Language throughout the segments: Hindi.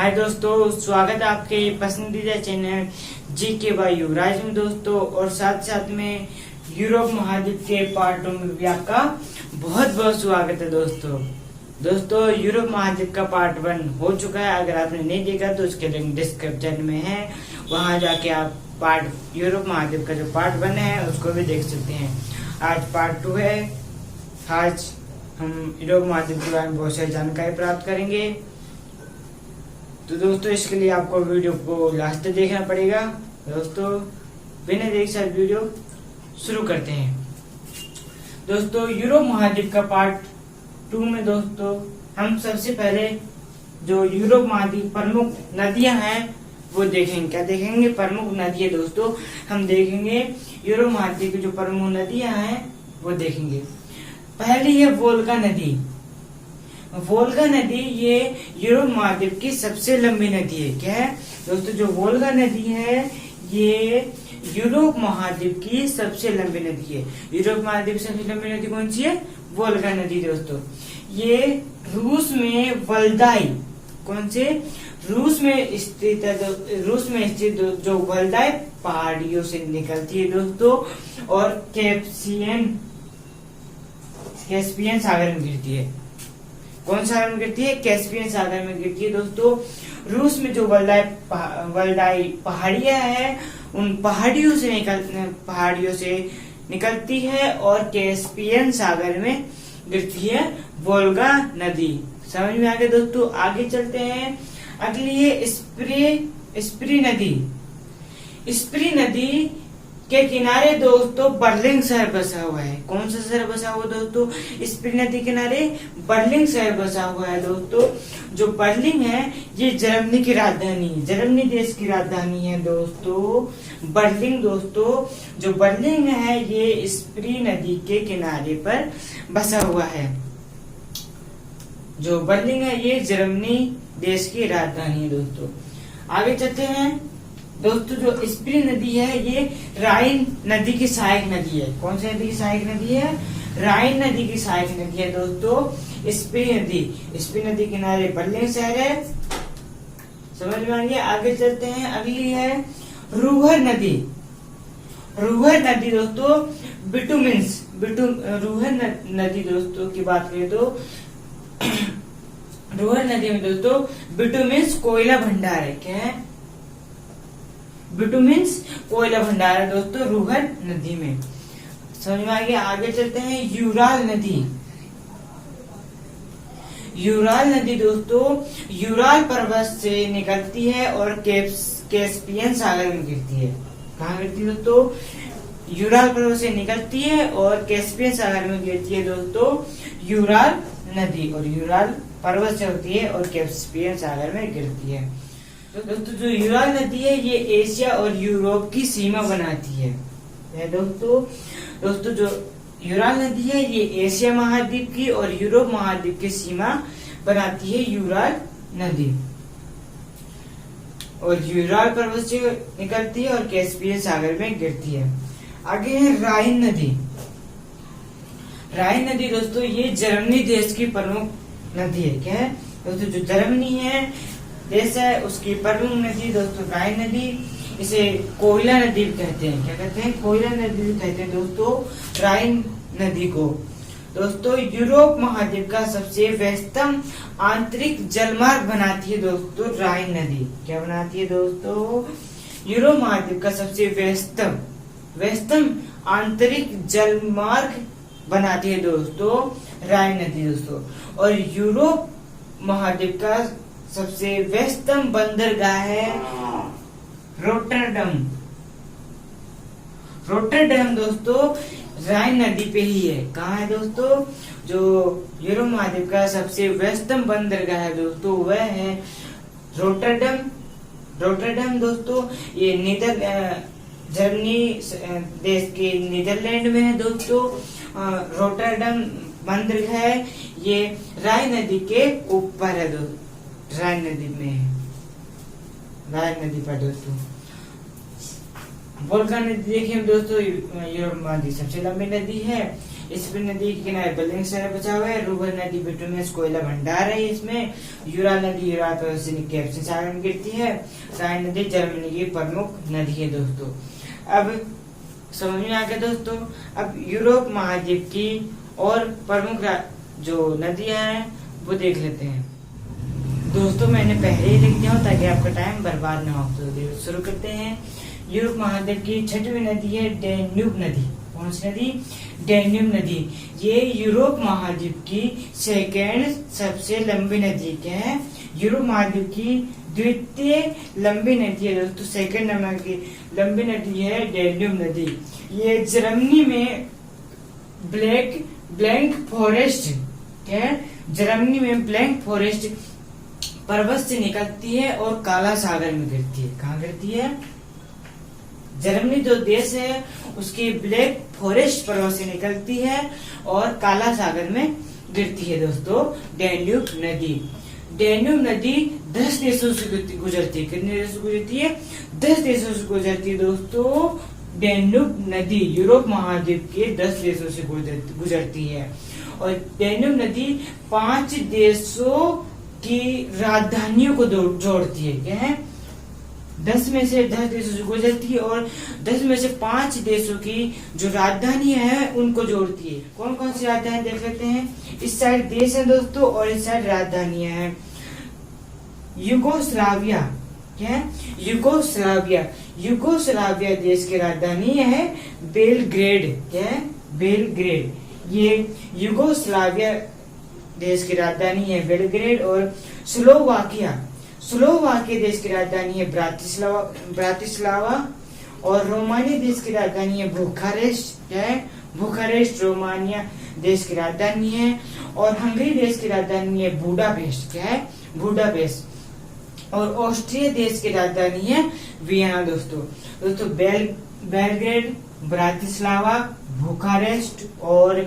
हाय दोस्तों, स्वागत है आपके पसंदीदा चैनल जी के बाई युवराज में दोस्तों। और साथ साथ में यूरोप महाद्वीप के पार्ट 2 में भी आपका बहुत बहुत स्वागत है दोस्तों। यूरोप महाद्वीप का पार्ट 1 हो चुका है। अगर आपने नहीं देखा तो उसके लिंक डिस्क्रिप्शन में है, वहां जाके आप यूरोप महाद्वीप का जो पार्ट 1 है उसको भी देख सकते हैं। आज पार्ट 2 है। आज हम यूरोप महाद्वीप के बारे में बहुत सारी जानकारी प्राप्त करेंगे। तो दोस्तों, इसके लिए आपको वीडियो को लास्ट तक देखना पड़ेगा। दोस्तों, बिना देख साथ वीडियो शुरू करते हैं। दोस्तों, यूरोप महाद्वीप का पार्ट 2 में दोस्तों हम सबसे पहले जो यूरोप महाद्वीप प्रमुख नदियां हैं वो देखेंगे। क्या देखेंगे? प्रमुख नदियां दोस्तों हम देखेंगे। यूरोप महाद्वीप की जो प्रमुख नदियां हैं वो देखेंगे। पहली है वोल्गा नदी। वोल्गा नदी ये यूरोप महाद्वीप की सबसे लंबी नदी है। क्या है दोस्तों? जो वोल्गा नदी है ये यूरोप महाद्वीप की सबसे लंबी नदी है। यूरोप महाद्वीप की सबसे लंबी नदी कौन सी है? वोल्गा नदी दोस्तों। ये रूस में वल्दाई, कौन से? रूस में स्थित है। रूस में स्थित जो वल्दाई पहाड़ियों से निकलती है दोस्तों और कैस्पियन सागर में गिरती है। कौन सागर में गिरती है? कैस्पियन सागर में गिरती है दोस्तों। रूस में जो वल्दाई पहाड़ियां हैं उन पहाड़ियों से निकलती है और कैस्पियन सागर में गिरती है वोल्गा नदी। समझ में आ गया दोस्तों? आगे चलते हैं। अगली है स्प्री नदी। स्प्री नदी के किनारे दोस्तों बर्लिन शहर बसा हुआ है। कौन सा शहर बसा हुआ दोस्तों? स्प्री नदी किनारे बर्लिन शहर बसा हुआ है दोस्तों। जो बर्लिन है ये जर्मनी की राजधानी है, जर्मनी देश की राजधानी है दोस्तों बर्लिन। दोस्तों जो बर्लिन है ये स्प्री नदी के किनारे पर बसा हुआ है। जो बर्लिन है ये जर्मनी देश की राजधानी है दोस्तों। आगे चलते हैं दोस्तों। जो स्प्री नदी है ये राइन नदी की सहायक नदी है। कौन सी नदी की सहायक नदी है? राइन नदी की सहायक नदी है दोस्तों स्प्री नदी। स्प्री नदी किनारे बर्लिन शहर है। समझ में आ गया? आगे चलते हैं। अगली है रूहर नदी। रूहर नदी दोस्तों रूहर नदी दोस्तों की बात करें तो रूहर नदी में दोस्तों बिटुमिन्स कोयला भंडार है। क्या है? बिटुमिन्स कोयला भंडार है दोस्तों रूहर नदी में। समझ में आ गया? आगे चलते हैं। यूराल नदी। यूराल नदी दोस्तों यूराल पर्वत से निकलती है और कैस्पियन सागर में गिरती है। कहाँ गिरती है दोस्तों? यूराल पर्वत से निकलती है और कैस्पियन सागर में गिरती है दोस्तों यूराल नदी। और यूराल पर्वत से होती है और कैस्पियन सागर में गिरती है। तो दोस्तों जो यूराल नदी है ये एशिया और यूरोप की सीमा बनाती है दोस्तों जो यूराल नदी है ये एशिया महाद्वीप की और यूरोप महाद्वीप की सीमा बनाती है यूराल नदी। और यूराल पर्वत से निकलती है और कैस्पियन सागर में गिरती है। आगे है राइन नदी। राइन नदी दोस्तों ये जर्मनी देश की प्रमुख नदी है। क्या है दोस्तों? जो जर्मनी है देश है उसकी प्रमुख नदी दोस्तों राइन नदी। इसे कोयला नदी भी कहते हैं। क्या कहते हैं? कोयला नदी भी कहते हैं दोस्तों राइन नदी को। दोस्तों यूरोप महाद्वीप का सबसे व्यस्तम आंतरिक जलमार्ग बनाती है दोस्तों राइन नदी। क्या बनाती है दोस्तों? यूरोप महाद्वीप का सबसे व्यस्तम आंतरिक जलमार्ग बनाती है दोस्तों राइन नदी दोस्तों। और यूरोप महाद्वीप का सबसे व्यस्तम बंदरगाह है रोटरडम दोस्तों राइन नदी पे ही है। कहाँ है दोस्तों? जो यूरोप महाद्वीप का सबसे व्यस्तम बंदरगाह है दोस्तों वह है रोटरडम दोस्तों। ये जर्मनी देश के नीदरलैंड में है दोस्तों। रोटरडम बंदरगाह है ये राइन नदी के ऊपर है दोस्तों। राइन नदी में है, राइन नदी पर दोस्तों। वोल्गा नदी देखिए दोस्तों यूरोप महाद्वीप सबसे लंबी नदी है। स्पिन नदी के किनारे बल्टिक शहर बचा हुआ है। रूबर नदी बिटुमिनस कोयला भंडार है इसमें। यूराल नदी यूरोप और कैस्पियन सागर में गिरती है। राइन नदी जर्मनी की प्रमुख नदी है दोस्तों। अब समझ में आ गया दोस्तों। अब यूरोप महाद्वीप की और प्रमुख जो नदियां हैं वो देख लेते हैं दोस्तों। मैंने पहले ही लिख दिया हूँ ताकि आपका टाइम बर्बाद ना हो। तो शुरू करते हैं। यूरोप महाद्वीप की छठवीं नदी है डैन्यूब नदी। कौन सी नदी? डैन्यूब नदी। ये यूरोप महाद्वीप की सेकेंड सबसे लंबी नदी क्या है? यूरोप महाद्वीप की द्वितीय लंबी नदी है दोस्तों। सेकेंड नंबर की लंबी नदी है डैन्यूब नदी। ये जर्मनी में ब्लैंक फॉरेस्ट क्या है? जर्मनी में ब्लैंक फॉरेस्ट पर्वत से निकलती है और काला सागर में गिरती है। कहाँ गिरती है? जर्मनी जो देश है उसके ब्लैक फॉरेस्ट पर्वत से निकलती है और काला सागर में गिरती है दोस्तों डैन्यूब नदी। डैन्यूब नदी 10 देशों से गुजरती है। कितने देशों से गुजरती है? 10 देशों से गुजरती है दोस्तों। डैन्यूब नदी यूरोप महाद्वीप के 10 देशों से गुजरती है और डैन्यूब नदी 5 देशों की राजधानियों को जोड़ती है। क्या है? 10 में से 10 देशों से गुजरती है और 10 में से 5 देशों की जो राजधानी है उनको जोड़ती है। कौन कौन सी राजधानी देख लेते हैं। इस साइड देश है दोस्तों और इस साइड राजधानियां हैं। यूगोस्लाविया क्या है? यूगोस्लाविया देश की राजधानी है बेलग्रेड। क्या है? बेलग्रेड। ये यूगोस्लाविया देश की राजधानी है बेलग्रेड। और स्लोवाकिया देश की राजधानी है ब्रातिस्लावा। और रोमानिया देश की राजधानी है बुखारेस्ट। क्या है? बुखारेस्ट रोमानिया देश की राजधानी है। और हंगरी देश की राजधानी है बुडापेस्ट। क्या है? बुडापेस्ट। और ऑस्ट्रिया देश की राजधानी है वियना दोस्तों। बेलग्रेड, ब्रातिस्लावा, बुखारेस्ट और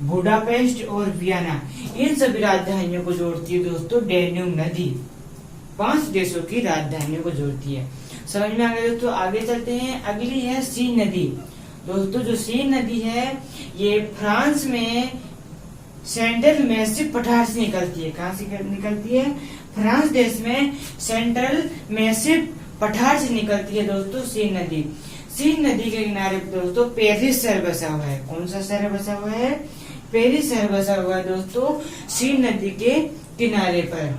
बुडापेस्ट और वियना, इन सभी राजधानियों को जोड़ती है दोस्तों डैन्यूब नदी। 5 देशों की राजधानियों को जोड़ती है। समझ में आ गया दोस्तों। आगे चलते हैं। अगली है सीन नदी दोस्तों। जो सीन नदी है ये फ्रांस में सेंट्रल मैसिव पठार से निकलती है। कहाँ से निकलती है? फ्रांस देश में सेंट्रल मैसिव पठार से निकलती है दोस्तों सीन नदी। सीन नदी के किनारे दोस्तों पेरिस शहर बसा हुआ है। कौन सा शहर बसा हुआ है? पेरिस शहर बसा हुआ है दोस्तों सीन नदी के किनारे पर।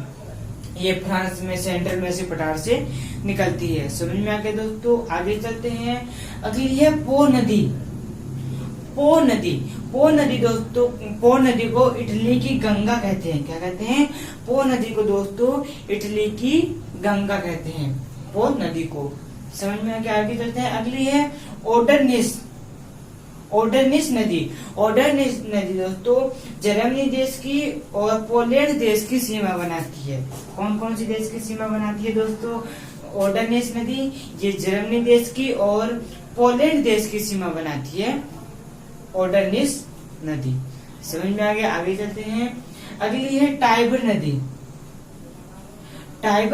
ये फ्रांस में सेंट्रल मैसिव पठार से निकलती है। समझ में आ गया दोस्तों। आगे चलते हैं। अगली है पो नदी। पो नदी दोस्तों, पो नदी को इटली की गंगा कहते हैं। क्या कहते हैं? पो नदी को दोस्तों इटली की गंगा कहते हैं। पो नदी को। समझ में आ गया। आगे चलते हैं। अगली है ओडरनिस नदी दोस्तों जर्मनी देश की और पोलैंड देश की सीमा बनाती है। कौन कौन सी देश की सीमा बनाती है दोस्तों? ओडरनिस नदी ये जर्मनी देश की और पोलैंड देश की सीमा बनाती है ओडरनिस नदी। समझ में आ गया। आगे चलते हैं। अगली है टाइबर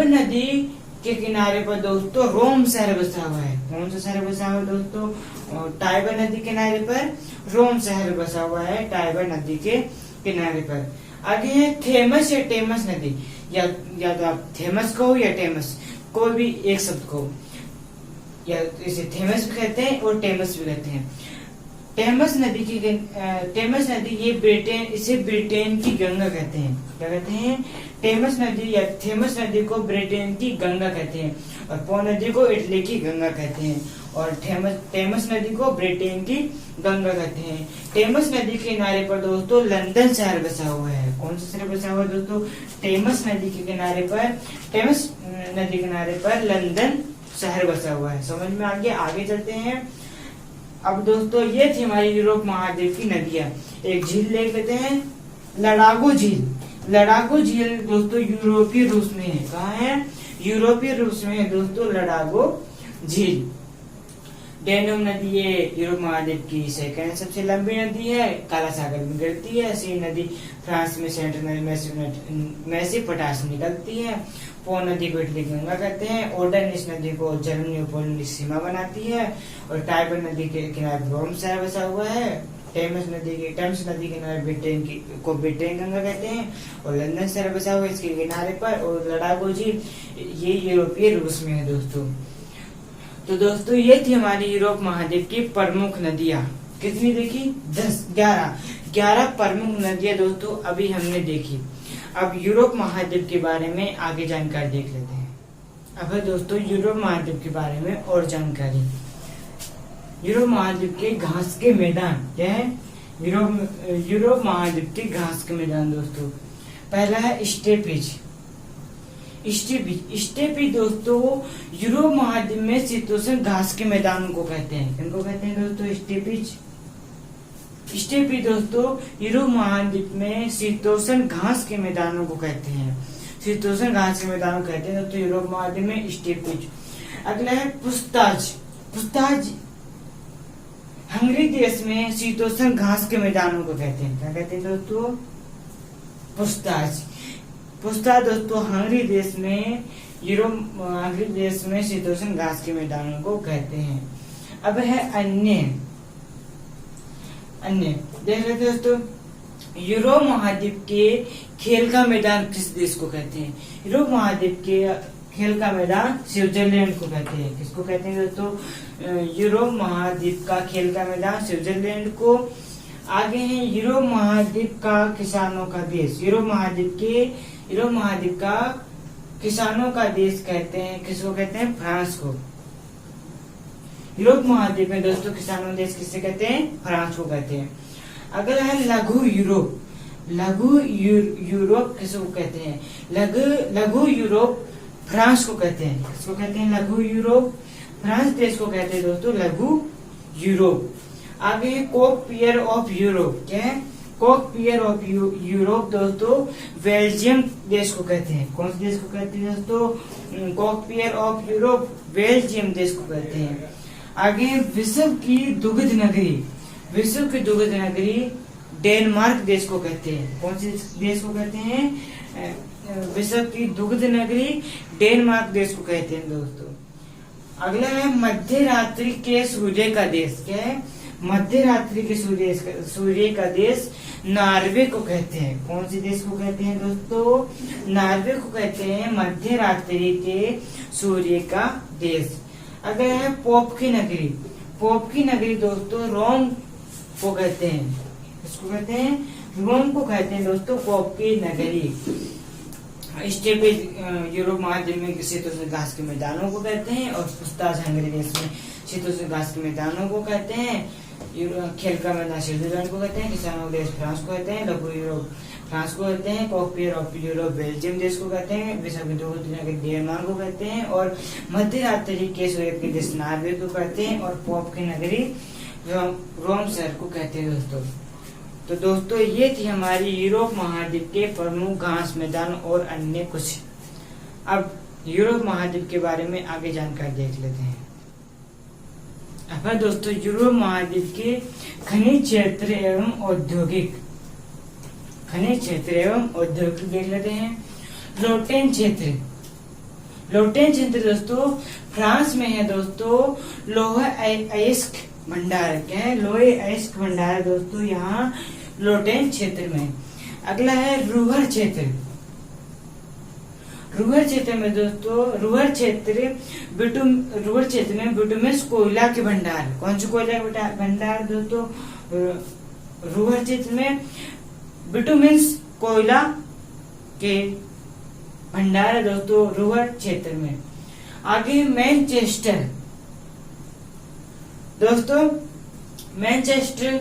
नदी के किनारे पर दोस्तों रोम शहर बसा हुआ है। कौन सा शहर बसा हुआ है दोस्तों? टाइबर नदी के किनारे पर रोम शहर बसा हुआ है टाइबर नदी के किनारे पर। आगे है थेमस या टेमस नदी। या तो आप थेमस कहो या टेमस, कोई भी एक शब्द कहो। या इसे थेमस भी कहते हैं और टेमस भी कहते हैं। टेमस नदी ये इसे ब्रिटेन की गंगा कहते हैं। क्या कहते हैं? टेमस नदी या थेमस नदी को ब्रिटेन की गंगा कहते हैं और पो नदी को इटली की गंगा कहते हैं और टेमस नदी को ब्रिटेन की गंगा कहते हैं। टेमस नदी के किनारे पर दोस्तों लंदन शहर बसा हुआ है। कौन सा शहर बसा हुआ है दोस्तों? टेमस नदी के किनारे पर लंदन शहर बसा हुआ है। समझ में आ गया। आगे चलते हैं। अब दोस्तों ये थी हमारी यूरोप महाद्वीप की नदियां। एक झील देख लेते हैं, लडागो झील दोस्तों यूरोपीय रूस में है। कहाँ है? यूरोपीय रूस में है दोस्तों लडागो झील। डैन्यूब नदी ये यूरोप महाद्वीप की सेकंड सबसे लंबी नदी है, काला सागर में गिरती है। सीन नदी फ्रांस में सेंट्रल मैसिव पठार से निकलती है। पो नदी को इटली की गंगा कहते हैं। ओडरनिस नदी को जर्मनी और पोलैंड की सीमा बनाती है और टाइबर नदी के किनारे रोम शहर बसा हुआ है टेम्स नदी के किनारे ब्रिटेन गंगा कहते हैं, और लंदन शहर बसा हुआ इसके किनारे पर, और लड़ाको झील ये यूरोपीय रूस में है दोस्तों। तो दोस्तों ये थी हमारी यूरोप महाद्वीप की प्रमुख नदियां। कितनी देखी? 11 प्रमुख नदियां दोस्तों अभी हमने देखी। अब यूरोप महाद्वीप के बारे में आगे जानकारी देख लेते हैं। अब है दोस्तों यूरोप महाद्वीप के बारे में और जानकारी। यूरोप महाद्वीप के घास के मैदान क्या है? यूरोप महाद्वीप के घास के मैदान दोस्तों, पहला है स्टेपीज दोस्तों यूरोप महाद्वीप में शीतोष्ण घास के मैदानों को कहते हैं। इनको कहते हैं दोस्तों स्टेपीज दोस्तों यूरोप महाद्वीप में शीतोष्ण घास के मैदानों को कहते हैं। शीतोष्ण घास के मैदानों को कहते हैं दोस्तों यूरोप महाद्वीप में स्टेपीज। अगला है पुस्ताज हंगरी देश में शीतोष्ण घास के मैदानों को कहते हैं। क्या कहते हैं दोस्तों? पुस्ताज दोस्तों हंगरी देश में शीतोष्ण घास के मैदानों को कहते हैं। अब है अन्य देख लेते दोस्तों। यूरोप महाद्वीप के खेल का मैदान किस देश को कहते हैं? यूरोप महाद्वीप के खेल का मैदान स्विट्जरलैंड को कहते हैं। किसको कहते हैं दोस्तों? यूरोप महाद्वीप का खेल का मैदान स्विट्जरलैंड को। आगे है यूरोप महाद्वीप का किसानों का देश। यूरोप महाद्वीप का किसानों का देश कहते हैं। किसको कहते हैं? फ्रांस को। यूरोप महाद्वीप में दोस्तों किसानों देश किसे कहते हैं? फ्रांस को कहते हैं। अगला है लघु यूरोप किसको कहते हैं? लघु यूरोप फ्रांस को कहते हैं। किसको कहते हैं? लघु यूरोप फ्रांस देश को कहते हैं दोस्तों लघु यूरोप। आगे है कोकपियर ऑफ यूरोप। क्या है? कोकपियर ऑफ यूरोप दोस्तों बेल्जियम देश को कहते हैं। कौन से देश को कहते हैं दोस्तों? कोकपियर ऑफ यूरोप बेल्जियम देश को कहते हैं। आगे विश्व की दुग्ध नगरी डेनमार्क देश को कहते हैं। कौन से देश को कहते हैं? विश्व की दुग्ध नगरी डेनमार्क देश को कहते हैं दोस्तों। अगला है मध्य रात्रि के सूर्य का देश। क्या है? मध्य रात्रि के सूर्य का देश नॉर्वे को कहते हैं। कौन से देश को कहते हैं दोस्तों? नॉर्वे को कहते हैं मध्य रात्रि के सूर्य का देश। अगर है पोप की नगरी दोस्तों रोम को कहते हैं। इसको कहते हैं? रोम को कहते हैं दोस्तों पोप की नगरी। स्टेपीज यूरोप महाद्वीप में शीतोष्ण घास के मैदानों को कहते हैं, और पुस्ताज हंगरी देश में शीतोष्ण घास के मैदानों को कहते हैं। खेल का मैदान स्विट्जरलैंड को कहते हैं। किसानों देश फ्रांस को कहते हैं। लघु यूरोप फ्रांस को कहते हैं। कोकपियर ऑफ यूरोप बेल्जियम देश को कहते हैं। विश्व की दुग्ध नगरी डेनमार्क को कहते हैं, और मध्य रात्रि के सूर्य के देश नॉर्वे को कहते हैं, और पोप की नगरी रोम शहर को कहते हैं दोस्तों। तो दोस्तों ये थी हमारी यूरोप महाद्वीप के प्रमुख घास मैदान और अन्य कुछ। अब यूरोप महाद्वीप के बारे में आगे जानकारी देख लेते हैं। अब दोस्तों यूरोप महाद्वीप के खनिज क्षेत्र एवं औद्योगिक देख लेते हैं। लोटेन क्षेत्र दोस्तों फ्रांस में है दोस्तों। लोहे अयस्क भंडार। क्या है? लोहे अयस्क भंडार दोस्तों यहाँ लोटेन क्षेत्र में। अगला है रूवर क्षेत्र में दोस्तों रूवर क्षेत्र में बिटुमेस कोयला के भंडार। कौन से कोयला के भंडार दोस्तों? रूवर क्षेत्र में बिटुमेस कोयला के भंडार है दोस्तों रूवर क्षेत्र में। आगे मैनचेस्टर दोस्तों, मैनचेस्टर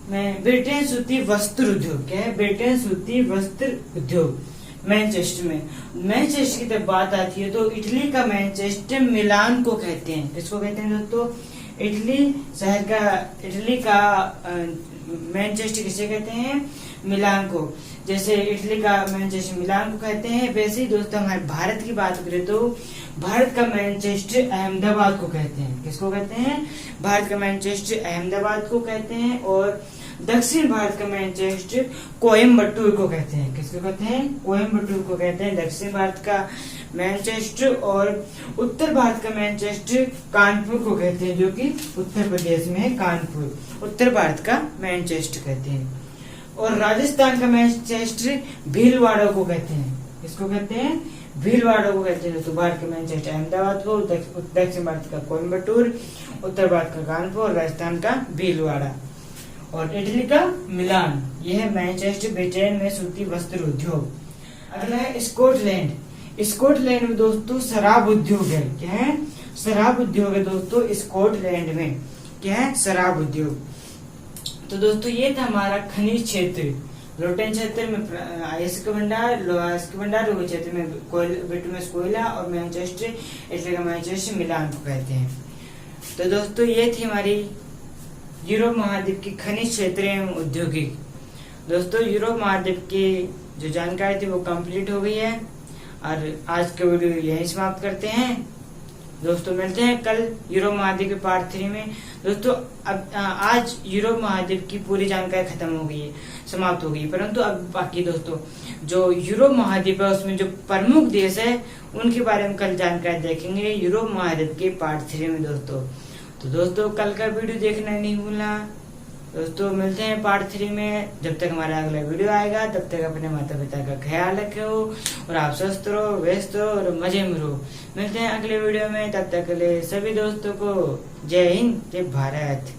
में ब्रिटेन सूती वस्त्र उद्योग। क्या है? ब्रिटेन सूती वस्त्र उद्योग मैनचेस्टर में। मैनचेस्टर की जब बात आती है तो इटली का मैनचेस्टर मिलान को कहते हैं। किसको कहते हैं दोस्तों? इटली का मैनचेस्टर किसे कहते हैं? मिलान को। जैसे इटली का मैनचेस्टर मिलान को कहते हैं, वैसे ही दोस्तों हमारे भारत की बात करें तो भारत का मैनचेस्टर अहमदाबाद को कहते हैं। किसको कहते हैं? भारत का मैनचेस्टर अहमदाबाद को कहते हैं। और दक्षिण भारत का मैनचेस्टर कोयम्बटूर को कहते हैं। किसको कहते हैं? कोयम्बटूर को कहते हैं दक्षिण भारत का मैनचेस्टर। और उत्तर भारत का मैनचेस्टर कानपुर को कहते हैं, जो कि उत्तर प्रदेश में है। कानपुर उत्तर भारत का मैनचेस्टर कहते हैं। और राजस्थान का मैनचेस्टर भीलवाड़ा को कहते हैं। किसको कहते हैं? भीलवाड़ा को कहते हैं। तो भारत का मैनचेस्टर अहमदाबाद को, दक्षिण भारत का कोयम्बटूर, उत्तर भारत का कानपुर और राजस्थान का भीलवाड़ा। और इटली का मिलान, यह है मैनचेस्टर ब्रिटेन में सूती वस्त्र उद्योग। अगला है स्कॉटलैंड। स्कॉटलैंड में दोस्तों शराब उद्योग है। क्या है? शराब उद्योग है दोस्तों स्कॉटलैंड में। क्या है? शराब उद्योग। तो दोस्तों ये था हमारा खनिज क्षेत्र। लोटेन क्षेत्र में आयस्क के भंडार, लोहास्क के भंडार, रोग क्षेत्र में बिटुमिनस कोयला और मैनचेस्टर, इटली का मैनचेस्टर मिलान को कहते हैं। तो दोस्तों ये थी हमारी यूरोप महाद्वीप की खनिज क्षेत्र एवं औद्योगिक। दोस्तों यूरोप महाद्वीप की जो जानकारी थी वो कंप्लीट हो गई है और आज के वीडियो यहीं समाप्त करते हैं। दोस्तों मिलते हैं कल यूरोप महाद्वीप के पार्ट 3 में। दोस्तों अब आज यूरोप महाद्वीप की पूरी जानकारी खत्म हो गई है, समाप्त हो गई, परंतु अब बाकी दोस्तों जो यूरोप महाद्वीप है उसमें जो प्रमुख देश है उनके बारे में कल जानकारी देखेंगे यूरोप महाद्वीप के पार्ट 3 में दोस्तों। तो दोस्तों कल का वीडियो देखना नहीं भूलना। दोस्तों मिलते हैं पार्ट 3 में। जब तक हमारा अगला वीडियो आएगा तब तक अपने माता पिता का ख्याल रखो और आप स्वस्थ रहो, व्यस्त रहो और मजे में रहो। मिलते हैं अगले वीडियो में, तब तक के लिए सभी दोस्तों को जय हिंद, जय भारत।